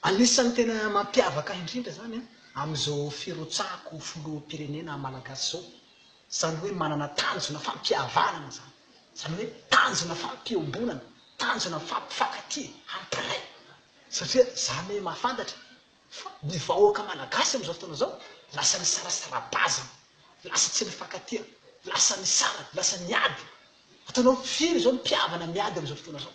Anisan'ny tena mampiavaka indrindra zany amin'izao firotsako filoham-pirenena malagasy zao, zany hoe manana tanjona fampihavanana zany. Zany hoe tanjona fampiombonana, tanjona fampifankatia, hampiray. Satria zany hoe mahafantatra fa ny vahoaka malagasy amin'izao fotoana zao lasa ny sarasara-bazana, lasa tsy nifankatia, lasa ny saraka, lasa niady. Ataonao firy zao ny mpihavana miady amin'izao fotoana zao.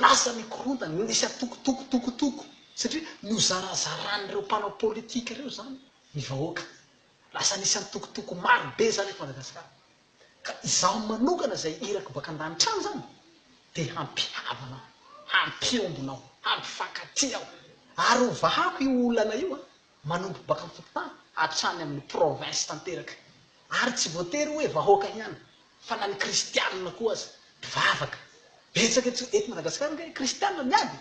Lasa mikorontana, nisy atokotokotokotoko. Satria nozarazaran'ireo mpanao politika ireo zany ny vahoaka. Lasa nisy antokotoko maro be zany eto Madagasikara. Ka izaho manokana izay irako baka an-danitra any zany dia hampihavana, hampiombonao, hampifankatia aho. Ary ho vahako io olana io manomboka baka amin'ny fokontany hatrany amin'ny province tanteraka. Ary tsy voatery hoe vahoaka ihany, fa na ny kristianina koa aza mpivavaka. Betsaka eto Madagasikara nge kristianina miady.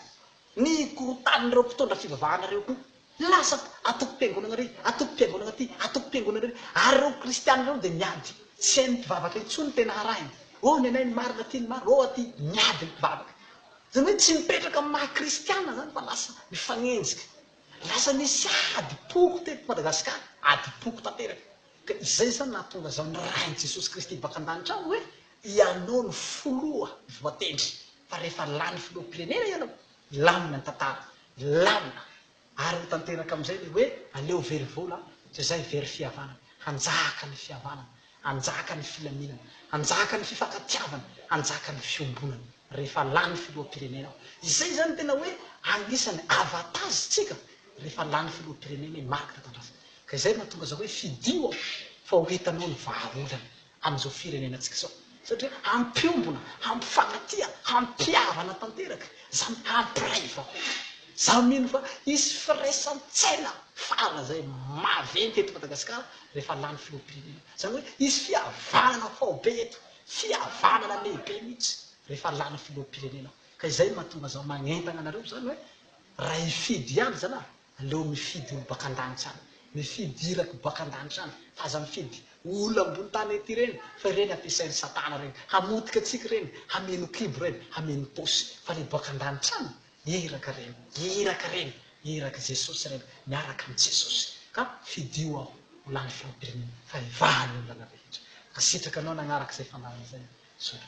Ny korontanin'ireo mpitondra fivavahana ireo koa lasa atoko-piangonana ry, atoko-piangonana ty, atoko-piangonana ry. Ary ireo kristianina ireo dia miady. Tsy hain'ny mpivavaka intsony tena arahiny. Oh ny anay ny marina ty ny marina, oh aty miady ny mpivavaka. Zany hoe tsy mipetraka amin'ny maha kristianina zany fa lasa mifanenjika. Lasa misy adi-poko teto Madagasikara, adi-poko tanteraka. Ka izay zany nahatonga zao ny rainy Jesosy Kristy baka an-danitra ao hoe ianao ny foloa voatendry. Fa rehefa lany filoham-pirenena ianao, lamina ny tantara, lamina. Ary tanteraka amin'izay le hoe aleo very vola, tsy zay very fihavanana, hanjaka ny fihavanana, hanjaka ny filaminana, hanjaka ny fifankatiavana, hanjaka ny fiombonana rehefa lany filoham-pirenena. Izay zany tena hoe anisany avantagentsika rehefa lany filoham-pirenena marika tantatrasa. Ka izay mahatonga zao hoe fidio fa ho hitanao ny vahaolana amin'izao firenenantsika zao. Satria hampiombona, hampifankatia, hampihavana tanteraka, zany hampiray vahoaka. Zaho mino fa hisy firaisan-tsaina farana zay maventy eto Madagasikara rehefa lany filoham-pirenena. Zany hoe hisy fihavanana faobe eto, fihavanana lehibe mihitsy rehefa lany filoham-pirenena. Ka izay mahatonga zao magnentana anareo zany hoe raha hifidy ihany zany aleo mifidy olo baka an-danitra any, mifidy irako baka an-danitra any, fa aza mifidy olo ambony tany ety ireny, fa ireny ampiasain'ny satana reny, hamotika atsika reny, hameno kibo reny, hameno posy. Fa le baka an-danitra any iraka reny, iraka reny, iraka Jesosy reny, miaraka amin'ny Jesosy. Ka fidio aho ho lany filoham-pirenena fa hivahany olona rehetra. Ka sitraka anao nagnaraka izay fandaharana izay.